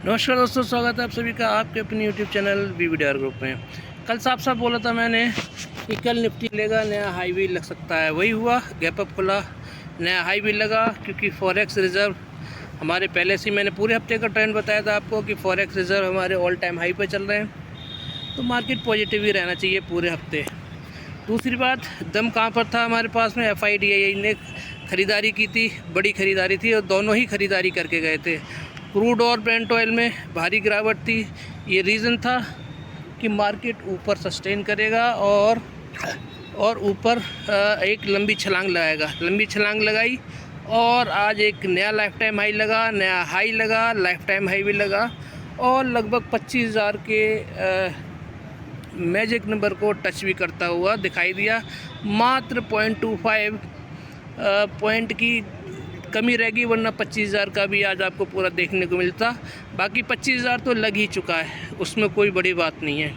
नमस्कार दोस्तों, स्वागत है आप सभी का आपके अपने YouTube चैनल VVDR ग्रुप में। कल साफ बोला था मैंने कि कल निफ्टी लेगा, नया हाई भी लग सकता है। वही हुआ, गैप अप खुला, नया हाई भी लगा। क्योंकि फॉरेक्स रिज़र्व हमारे पहले से मैंने पूरे हफ्ते का ट्रेंड बताया था आपको कि फॉरेक्स रिज़र्व हमारे ऑल टाइम हाई पर चल रहे हैं, तो मार्केट पॉजिटिव ही रहना चाहिए पूरे हफ्ते। दूसरी बात, दम कहाँ पर था हमारे पास में, FIDI ने ख़रीदारी की थी, बड़ी ख़रीदारी थी और दोनों ही ख़रीदारी करके गए थे। क्रूड और ब्रेंट ऑयल में भारी गिरावट थी। ये रीज़न था कि मार्केट ऊपर सस्टेन करेगा और ऊपर एक लंबी छलांग लगाएगा। लंबी छलांग लगाई और आज एक नया लाइफ टाइम हाई लगा, नया हाई लगा, लाइफ टाइम हाई भी लगा और लगभग 25,000 के मैजिक नंबर को टच भी करता हुआ दिखाई दिया। मात्र 0.25 पॉइंट की कमी रहेगी, वरना 25,000 का भी आज आपको पूरा देखने को मिलता। बाकी 25,000 तो लग ही चुका है, उसमें कोई बड़ी बात नहीं है।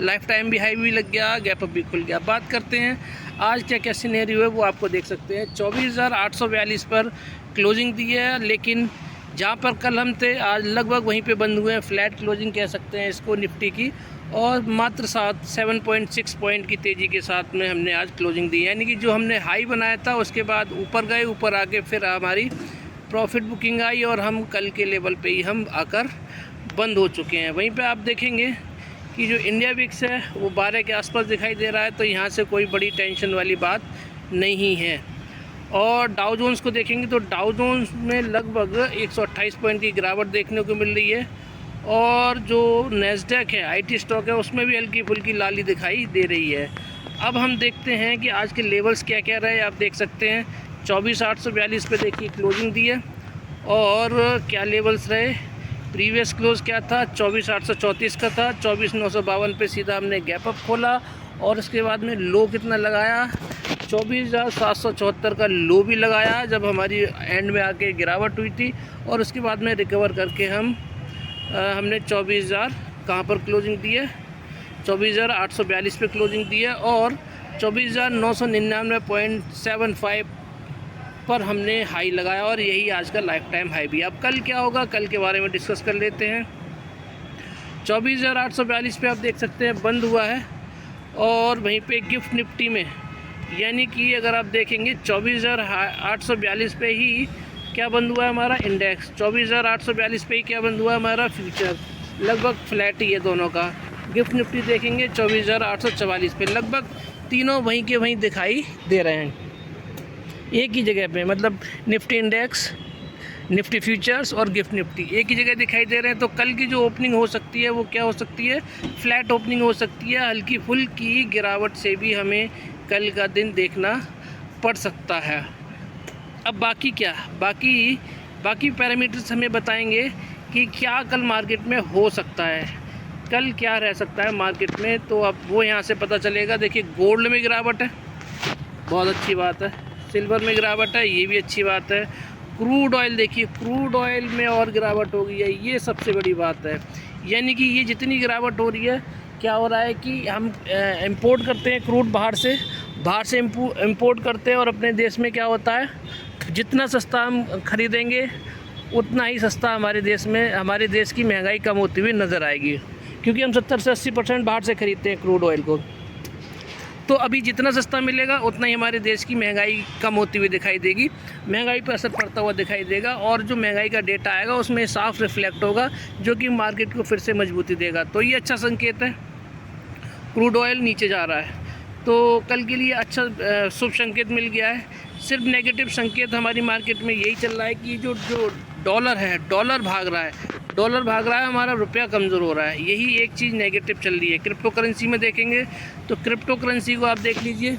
लाइफ टाइम भी हाई भी लग गया, गैप अप भी खुल गया। बात करते हैं आज क्या क्या सिनेरियो है, वो आपको देख सकते हैं। 24,842 पर क्लोजिंग दी है, लेकिन जहाँ पर कल हम थे आज लगभग वहीं पे बंद हुए हैं। फ्लैट क्लोजिंग कह सकते हैं इसको निफ्टी की, और मात्र 7.6 पॉइंट की तेज़ी के साथ में हमने आज क्लोजिंग दी। यानी कि जो हमने हाई बनाया था उसके बाद ऊपर गए, ऊपर आके फिर हमारी प्रॉफिट बुकिंग आई और हम कल के लेवल पे ही हम आकर बंद हो चुके हैं। वहीं पे आप देखेंगे कि जो इंडिया विक्स है वो 12 के आसपास दिखाई दे रहा है, तो यहाँ से कोई बड़ी टेंशन वाली बात नहीं है। और डाउ जोन्स को देखेंगे तो डाउ जोन्स में लगभग 128 पॉइंट की गिरावट देखने को मिल रही है। और जो नैस्डैक है, IT स्टॉक है, उसमें भी हल्की फुल्की लाली दिखाई दे रही है। अब हम देखते हैं कि आज के लेवल्स क्या क्या रहे। आप देख सकते हैं 24,842 पे देखिए क्लोजिंग दी है, और क्या लेवल्स रहे। प्रीवियस क्लोज क्या था, 24,834 का था। 24,952 पे सीधा हमने गैप अप खोला और उसके बाद में लो कितना लगाया, 24,774 का लो भी लगाया जब हमारी एंड में आके गिरावट हुई थी। और उसके बाद में रिकवर करके हमने 24,000 कहाँ पर क्लोजिंग दी है, 24,842 पे क्लोजिंग दी है और 24,999.75 पर हमने हाई लगाया, और यही आज का लाइफ टाइम हाई भी। अब कल क्या होगा, कल के बारे में डिस्कस कर लेते हैं। 24,842 पे आप देख सकते हैं बंद हुआ है, और वहीं पे गिफ्ट निफ्टी में, यानी कि अगर आप देखेंगे 24,842 पे ही क्या बंद हुआ है हमारा इंडेक्स, 24,842 पे ही क्या बंद हुआ है हमारा फ्यूचर। लगभग फ्लैट ही है दोनों का। गिफ्ट निफ्टी देखेंगे 24,844 पे, लगभग तीनों वहीं के वहीं दिखाई दे रहे हैं, एक ही जगह पे। मतलब निफ्टी इंडेक्स, निफ्टी फ्यूचर्स और गिफ्ट निफ्टी एक ही जगह दिखाई दे रहे हैं। तो कल की जो ओपनिंग हो सकती है वो क्या हो सकती है, फ्लैट ओपनिंग हो सकती है। हल्की फुल्की गिरावट से भी हमें कल का दिन देखना पड़ सकता है। अब बाकी क्या, बाकी पैरामीटर्स हमें बताएंगे कि क्या कल मार्केट में हो सकता है, कल क्या रह सकता है मार्केट में। तो अब वो यहाँ से पता चलेगा। देखिए गोल्ड में गिरावट है, बहुत अच्छी बात है। सिल्वर में गिरावट है, ये भी अच्छी बात है। क्रूड ऑयल देखिए, क्रूड ऑयल में और गिरावट हो गई है, ये सबसे बड़ी बात है। यानी कि ये जितनी गिरावट हो रही है, क्या हो रहा है कि हम इंपोर्ट करते हैं क्रूड बाहर से इंपोर्ट करते हैं, और अपने देश में क्या होता है, जितना सस्ता हम खरीदेंगे उतना ही सस्ता हमारे देश की महंगाई कम होती हुई नज़र आएगी। क्योंकि हम 70 से 80% बाहर से खरीदते हैं क्रूड ऑयल को, तो अभी जितना सस्ता मिलेगा उतना ही हमारे देश की महंगाई कम होती हुई दिखाई देगी, महंगाई पर असर पड़ता हुआ दिखाई देगा। और जो महंगाई का डेटा आएगा उसमें साफ रिफ्लेक्ट होगा, जो कि मार्केट को फिर से मजबूती देगा। तो ये अच्छा संकेत है। क्रूड ऑयल नीचे जा रहा है, तो कल के लिए अच्छा शुभ संकेत मिल गया है। सिर्फ नेगेटिव संकेत हमारी मार्केट में यही चल रहा है कि जो डॉलर है, डॉलर भाग रहा है, हमारा रुपया कमज़ोर हो रहा है। यही एक चीज़ नेगेटिव चल रही है। क्रिप्टो करेंसी में देखेंगे तो क्रिप्टो करेंसी को आप देख लीजिए,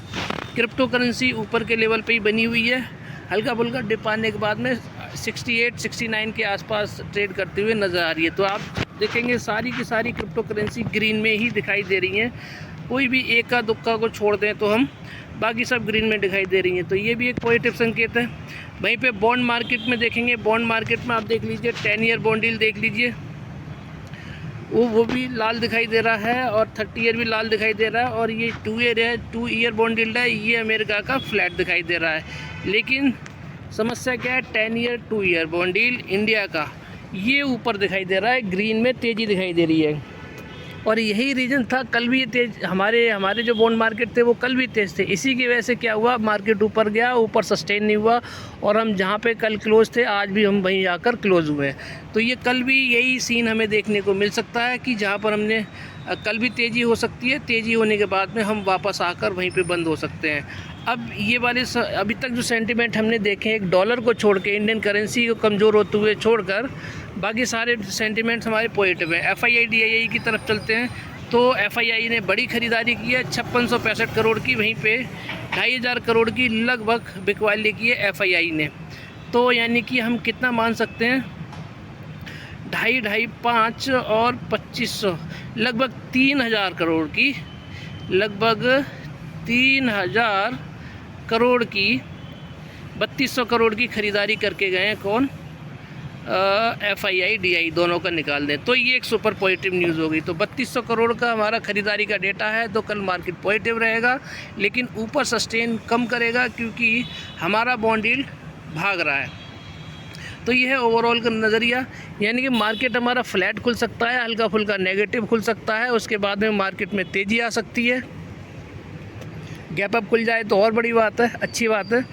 क्रिप्टो करेंसी ऊपर के लेवल पे ही बनी हुई है। हल्का फुल्का डिप आने के बाद में 68-69 के आसपास ट्रेड करते हुए नज़र आ रही है। तो आप देखेंगे सारी की सारी क्रिप्टो करेंसी ग्रीन में ही दिखाई दे रही हैं। कोई भी एक का दुक्का को छोड़ दें तो हम बाकी सब ग्रीन में दिखाई दे रही हैं, तो ये भी एक पॉजिटिव संकेत है। वहीं पे बॉन्ड मार्केट में देखेंगे, बॉन्ड मार्केट में आप देख लीजिए 10 ईयर बॉन्ड डील देख लीजिए, वो भी लाल दिखाई दे रहा है, और 30 ईयर भी लाल दिखाई दे रहा है। और ये 2 ईयर बॉन्ड डील है, ये अमेरिका का फ्लैट दिखाई दे रहा है। लेकिन समस्या क्या है, 10 year 2 year bond deal India का ये ऊपर दिखाई दे रहा है, ग्रीन में तेज़ी दिखाई दे रही है। और यही रीज़न था, कल भी ये तेज हमारे जो बॉन्ड मार्केट थे वो कल भी तेज़ थे। इसी की वजह से क्या हुआ, मार्केट ऊपर गया, ऊपर सस्टेन नहीं हुआ और हम जहाँ पे कल क्लोज थे आज भी हम वहीं आकर क्लोज हुए हैं। तो ये कल भी यही सीन हमें देखने को मिल सकता है कि जहाँ पर हमने कल भी तेज़ी हो सकती है, तेज़ी होने के बाद में हम वापस आकर वहीं पे बंद हो सकते हैं। अब ये वाले अभी तक जो सेंटिमेंट हमने देखे हैं, एक डॉलर को छोड़ के, इंडियन करेंसी को कमज़ोर होते हुए छोड़कर बाकी सारे सेंटिमेंट्स हमारे पॉजिटिव हैं। FII DII की तरफ चलते हैं तो FII ने बड़ी ख़रीदारी की है 5665 करोड़ की, वहीं पे 2500 करोड़ की लगभग बिकवाली की है FII ने। तो यानी कि हम कितना मान सकते हैं, 2.5 5 और 2500 लगभग 3000 करोड़ की, लगभग 3000 करोड़ की 3200 करोड़ की ख़रीदारी करके गए हैं। कौन, FII DI दोनों का निकाल दें तो ये एक सुपर पॉजिटिव न्यूज़ होगी। तो 3200 करोड़ का हमारा ख़रीदारी का डेटा है, तो कल मार्केट पॉजिटिव रहेगा, लेकिन ऊपर सस्टेन कम करेगा क्योंकि हमारा बॉन्ड यील्ड भाग रहा है। तो ये है ओवरऑल का नज़रिया, यानी कि मार्केट हमारा फ्लैट खुल सकता है, हल्का फुल्का नेगेटिव खुल सकता है, उसके बाद में मार्केट में तेज़ी आ सकती है। गैप अप खुल जाए तो और बड़ी बात है, अच्छी बात है,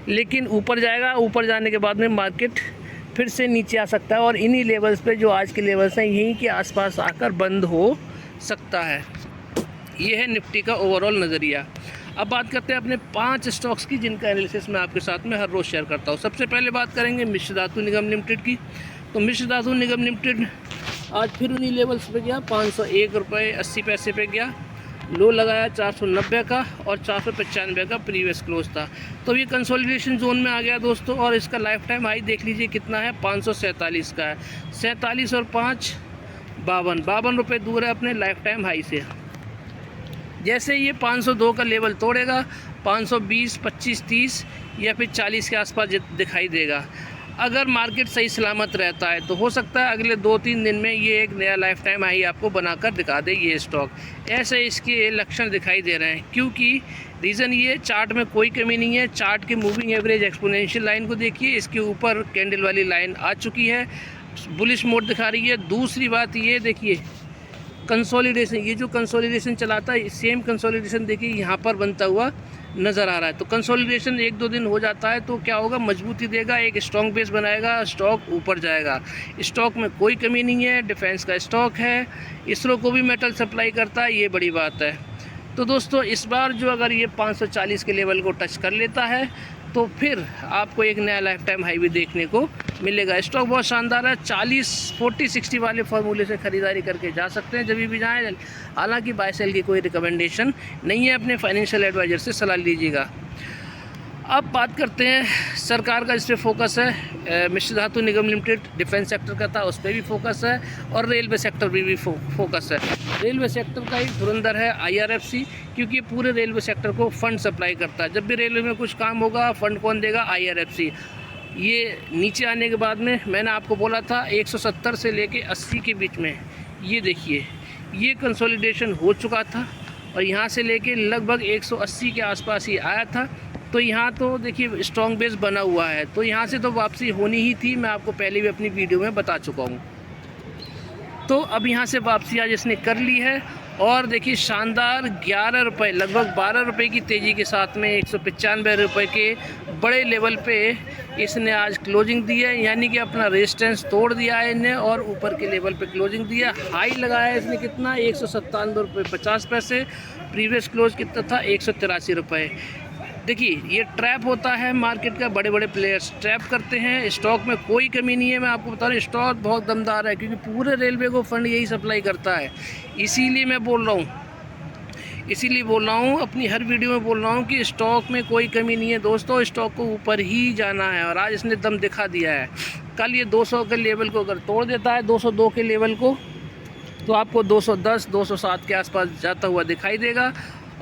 लेकिन ऊपर जाएगा, ऊपर जाने के बाद में मार्केट फिर से नीचे आ सकता है और इन्हीं लेवल्स पे, जो आज के लेवल्स हैं, यहीं के आसपास आकर बंद हो सकता है। ये है निफ्टी का ओवरऑल नज़रिया। अब बात करते हैं अपने 5 स्टॉक्स की, जिनका एनालिसिस मैं आपके साथ में हर रोज़ शेयर करता हूँ। सबसे पहले बात करेंगे मिश्र धातु निगम लिमिटेड की। तो मिश्र धातु निगम लिमिटेड आज फिर उन्हीं लेवल्स पे गया, 501 रुपये 80 पैसे पे गया, लो लगाया 490 का और 495 का प्रीवियस क्लोज था। तो ये कंसोलिडेशन जोन में आ गया दोस्तों, और इसका लाइफ टाइम हाई देख लीजिए कितना है, 547 का है। 47 और 5 52 रुपये दूर है अपने लाइफ टाइम हाई से। जैसे ये 502 का लेवल तोड़ेगा, 520, 25, 30 या फिर 40 के आसपास दिखाई देगा। अगर मार्केट सही सलामत रहता है तो हो सकता है अगले 2-3 दिन में ये एक नया लाइफ टाइम हाई आपको बनाकर दिखा दे ये स्टॉक। ऐसे इसके लक्षण दिखाई दे रहे हैं, क्योंकि रीज़न ये, चार्ट में कोई कमी नहीं है। चार्ट के मूविंग एवरेज एक्सपोनेंशियल लाइन को देखिए, इसके ऊपर कैंडल वाली लाइन आ चुकी है, बुलिश मोड दिखा रही है। दूसरी बात ये देखिए, कंसोलिडेशन, ये जो कंसोलिडेशन चलाता है, सेम कंसोलिडेशन देखिए यहाँ पर बनता हुआ नज़र आ रहा है। तो कंसोलिडेशन 1-2 दिन हो जाता है तो क्या होगा, मजबूती देगा, एक स्ट्रॉन्ग बेस बनाएगा, स्टॉक ऊपर जाएगा। स्टॉक में कोई कमी नहीं है, डिफेंस का स्टॉक है, इसरो को भी मेटल सप्लाई करता है, ये बड़ी बात है। तो दोस्तों इस बार जो अगर ये 540 के लेवल को टच कर लेता है तो फिर आपको एक नया लाइफ टाइम हाई भी देखने को मिलेगा। स्टॉक बहुत शानदार है, 40-40-60 वाले फार्मूले से ख़रीदारी करके जा सकते हैं जब भी जाएँ। हालांकि बाय सेल की कोई रिकमेंडेशन नहीं है, अपने फाइनेंशियल एडवाइज़र से सलाह लीजिएगा। अब बात करते हैं सरकार का, इस पर फोकस है। मिश्र धातु निगम लिमिटेड डिफेंस सेक्टर का था, उस पर भी फोकस है, और रेलवे सेक्टर पर भी फोकस है। रेलवे सेक्टर का एक धुरंधर है IRFC, क्योंकि पूरे रेलवे सेक्टर को फ़ंड सप्लाई करता है। जब भी रेलवे में कुछ काम होगा, फ़ंड कौन देगा, IRFC। ये नीचे आने के बाद में मैंने आपको बोला था 170 से लेके 80 के बीच में, ये देखिए ये कंसोलिडेशन हो चुका था और यहाँ से लेके लगभग 180 के आसपास ही आया था। तो यहाँ तो देखिए स्ट्रॉन्ग बेस बना हुआ है, तो यहाँ से तो वापसी होनी ही थी, मैं आपको पहले भी अपनी वीडियो में बता चुका हूँ। तो अब यहाँ से वापसी आज इसने कर ली है, और देखिए शानदार 11 रुपये, लगभग 12 रुपये की तेज़ी के साथ में 195 रुपये के बड़े लेवल पे इसने आज क्लोजिंग दी है, यानी कि अपना रेजिस्टेंस तोड़ दिया है इन्हें और ऊपर के लेवल पे क्लोजिंग दिया। हाई लगाया है इसने कितना, 197 रुपये 50 पैसे, प्रीवियस क्लोज कितना था, 183 रुपये। देखिए ये ट्रैप होता है मार्केट का, बड़े बड़े प्लेयर्स ट्रैप करते हैं। स्टॉक में कोई कमी नहीं है, मैं आपको बता रहा हूँ स्टॉक बहुत दमदार है, क्योंकि पूरे रेलवे को फंड यही सप्लाई करता है। इसीलिए मैं बोल रहा हूँ, अपनी हर वीडियो में बोल रहा हूँ कि स्टॉक में कोई कमी नहीं है दोस्तों, स्टॉक को ऊपर ही जाना है, और आज इसने दम दिखा दिया है। कल ये 200 के लेवल को अगर तोड़ देता है, 202 के लेवल को, तो आपको 210 207 के आसपास जाता हुआ दिखाई देगा,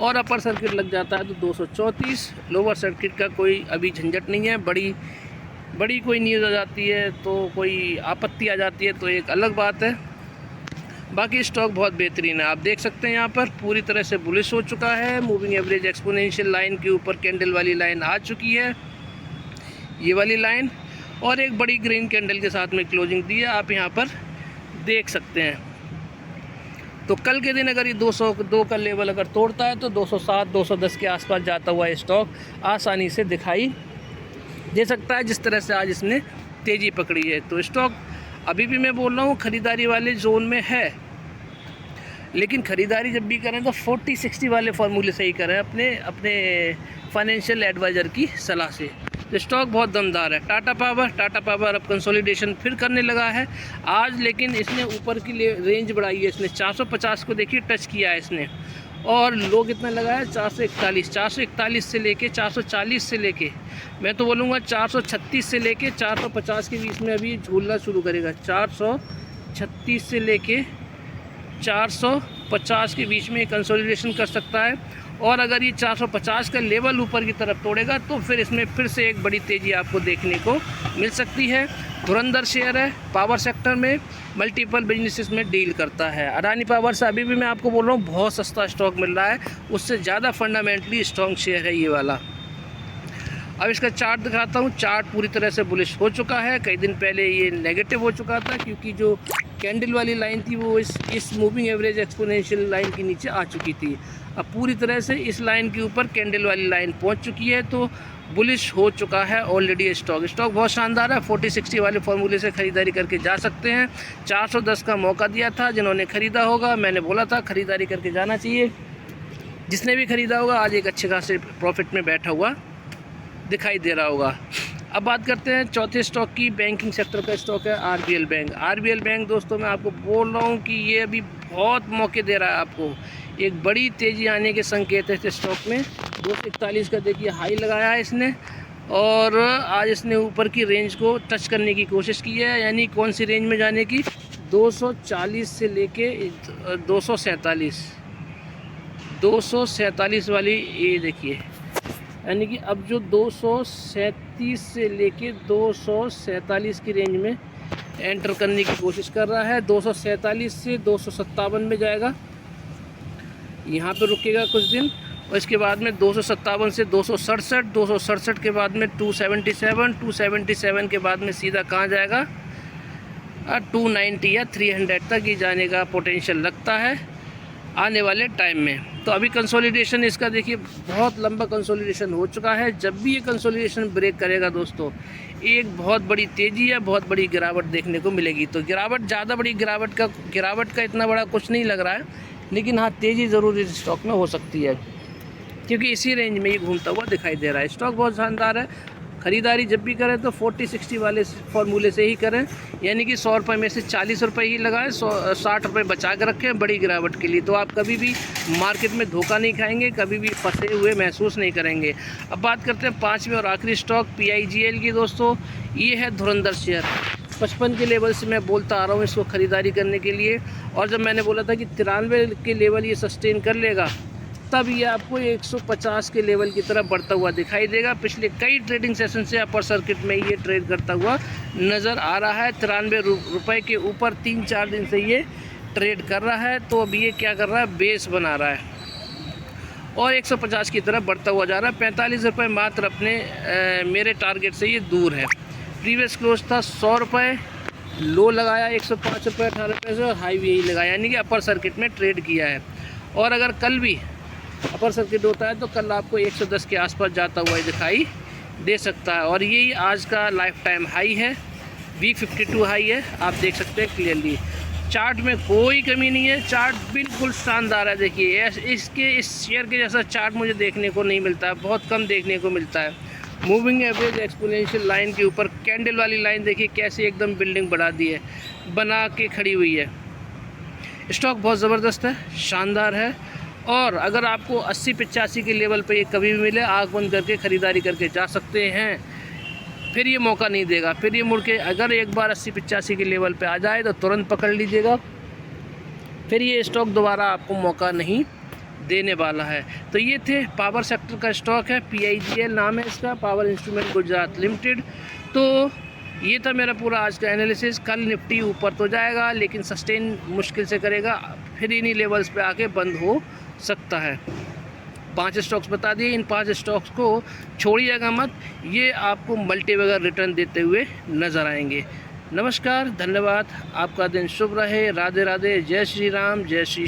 और अपर सर्किट लग जाता है तो 234। लोअर सर्किट का कोई अभी झंझट नहीं है, बड़ी कोई न्यूज़ आ जाती है तो कोई आपत्ति आ जाती है तो एक अलग बात है। बाकी स्टॉक बहुत बेहतरीन है, आप देख सकते हैं यहाँ पर पूरी तरह से बुलिश हो चुका है। मूविंग एवरेज एक्सपोनेंशियल लाइन के ऊपर कैंडल वाली लाइन आ चुकी है, ये वाली लाइन, और एक बड़ी ग्रीन कैंडल के साथ में क्लोजिंग दी है, आप यहाँ पर देख सकते हैं। तो कल के दिन अगर ये 202 का लेवल अगर तोड़ता है तो 207 210 के आसपास जाता हुआ स्टॉक आसानी से दिखाई दे सकता है, जिस तरह से आज इसने तेज़ी पकड़ी है। तो स्टॉक अभी भी मैं बोल रहा हूँ ख़रीदारी वाले जोन में है, लेकिन ख़रीदारी जब भी करें तो 40-60 वाले फार्मूले से ही करें अपने फाइनेंशियल एडवाइज़र की सलाह से। तो स्टॉक बहुत दमदार है। टाटा पावर अब कंसोलिडेशन फिर करने लगा है आज, लेकिन इसने ऊपर की रेंज बढ़ाई है। इसने 450 को देखिए टच किया है इसने, और लो कितना लगा है 441 से लेके 440 से लेके मैं तो बोलूँगा 436 से लेके 450 के बीच में अभी झूलना शुरू करेगा। 436 से लेके 450 के बीच में कंसोलिडेशन कर सकता है, और अगर ये 450 का लेवल ऊपर की तरफ तोड़ेगा तो फिर इसमें फिर से एक बड़ी तेज़ी आपको देखने को मिल सकती है। धुरंधर शेयर है, पावर सेक्टर में मल्टीपल बिजनेसेस में डील करता है। अडानी पावर से अभी भी मैं आपको बोल रहा हूँ बहुत सस्ता स्टॉक मिल रहा है, उससे ज़्यादा फंडामेंटली स्ट्रॉन्ग शेयर है ये वाला। अब इसका चार्ट दिखाता हूँ। चार्ट पूरी तरह से बुलिश हो चुका है। कई दिन पहले ये नेगेटिव हो चुका था, क्योंकि जो कैंडल वाली लाइन थी वो इस मूविंग एवरेज एक्सपोनेंशियल लाइन के नीचे आ चुकी थी। अब पूरी तरह से इस लाइन के ऊपर कैंडल वाली लाइन पहुंच चुकी है, तो बुलिश हो चुका है ऑलरेडी स्टॉक बहुत शानदार है। 40-60 वाले फार्मूले से ख़रीदारी करके जा सकते हैं। 410 का मौका दिया था, जिन्होंने ख़रीदा होगा मैंने बोला था ख़रीदारी करके जाना चाहिए। जिसने भी ख़रीदा होगा आज एक अच्छे खासे प्रॉफिट में बैठा हुआ दिखाई दे रहा होगा। अब बात करते हैं चौथे स्टॉक की। बैंकिंग सेक्टर का स्टॉक है आरबीएल बैंक। आरबीएल बैंक दोस्तों मैं आपको बोल रहा हूँ कि ये अभी बहुत मौके दे रहा है आपको। एक बड़ी तेज़ी आने के संकेत है इस स्टॉक में। 241 का देखिए हाई लगाया है इसने, और आज इसने ऊपर की रेंज को टच करने की कोशिश की है। यानी कौन सी रेंज में जाने की? 240 से लेके 247 वाली ये देखिए, यानी कि अब जो 237 से लेके 247 की रेंज में एंटर करने की कोशिश कर रहा है। 247 से 257 में जाएगा, यहाँ पे रुकेगा कुछ दिन, और इसके बाद में 257 से 267 के बाद में 277 के बाद में सीधा कहाँ जाएगा? 290 या 300 तक ही जाने का पोटेंशियल लगता है आने वाले टाइम में। तो अभी कंसोलिडेशन इसका देखिए बहुत लंबा कंसोलिडेशन हो चुका है। जब भी ये कंसोलिडेशन ब्रेक करेगा दोस्तों, एक बहुत बड़ी तेज़ी या बहुत बड़ी गिरावट देखने को मिलेगी। तो ज़्यादा बड़ी गिरावट का इतना बड़ा कुछ नहीं लग रहा है, लेकिन हाँ तेज़ी ज़रूर इस स्टॉक में हो सकती है, क्योंकि इसी रेंज में ये घूमता हुआ दिखाई दे रहा है। स्टॉक बहुत शानदार है। ख़रीदारी जब भी करें तो 40-60 वाले फार्मूले से ही करें, यानी कि 100 रुपये में से 40 रुपये ही लगाएं, 60 रुपये बचा कर रखें बड़ी गिरावट के लिए। तो आप कभी भी मार्केट में धोखा नहीं खाएंगे, कभी भी फंसे हुए महसूस नहीं करेंगे। अब बात करते हैं पाँचवें और आखिरी स्टॉक PIGL की दोस्तों। ये है धुरंधर शेयर। 55 के लेवल से मैं बोलता आ रहा हूँ इसको ख़रीदारी करने के लिए, और जब मैंने बोला था कि 93 के लेवल ये सस्टेन कर लेगा, तब ये आपको 150 के लेवल की तरफ बढ़ता हुआ दिखाई देगा। पिछले कई ट्रेडिंग सेशन से अपर सर्किट में ये ट्रेड करता हुआ नज़र आ रहा है। 93 रुपये के ऊपर 3-4 दिन से ये ट्रेड कर रहा है। तो अब ये क्या कर रहा है? बेस बना रहा है और 150 की तरफ बढ़ता हुआ जा रहा है। 45 रुपये मात्र अपने मेरे टारगेट से ये दूर है। प्रीवियस क्लोज था 100 रुपये, लो लगाया 105 रुपये 18 रुपये से, और हाई भी यही लगाया, यानी कि अपर सर्किट में ट्रेड किया है। और अगर कल भी अपर सर्किट होता है तो कल आपको 110 के आसपास जाता हुआ दिखाई दे सकता है। और यही आज का लाइफ टाइम हाई है, वीक 52 हाई है, आप देख सकते हैं क्लियरली। चार्ट में कोई कमी नहीं है, चार्ट बिल्कुल शानदार है। देखिए इस शेयर के जैसा चार्ट मुझे देखने को नहीं मिलता है, बहुत कम देखने को मिलता है। मूविंग एवरेज एक्सपोनेंशियल लाइन के ऊपर कैंडल वाली लाइन देखिए कैसे एकदम बिल्डिंग बना के खड़ी हुई है। स्टॉक बहुत ज़बरदस्त है, शानदार है। और अगर आपको 80-85 के लेवल पे ये कभी भी मिले, आँख बंद करके ख़रीदारी करके जा सकते हैं। फिर ये मौका नहीं देगा, फिर ये मुड़ के अगर एक बार 80-85 के लेवल पे आ जाए तो तुरंत पकड़ लीजिएगा, फिर ये स्टॉक दोबारा आपको मौका नहीं देने वाला है। तो ये थे पावर सेक्टर का स्टॉक है, PIGL नाम है इसका, पावर इंस्ट्रूमेंट गुजरात लिमिटेड। तो ये था मेरा पूरा आज का एनालिसिस। कल निफ्टी ऊपर तो जाएगा, लेकिन सस्टेन मुश्किल से करेगा, फिर इन्हीं लेवल्स पे आके बंद हो सकता है। 5 स्टॉक्स बता दिए, इन 5 स्टॉक्स को छोड़िएगा मत, ये आपको मल्टी वगैरह रिटर्न देते हुए नज़र आएंगे। नमस्कार, धन्यवाद, आपका दिन शुभ रहे, राधे राधे, जय श्री राम, जय श्री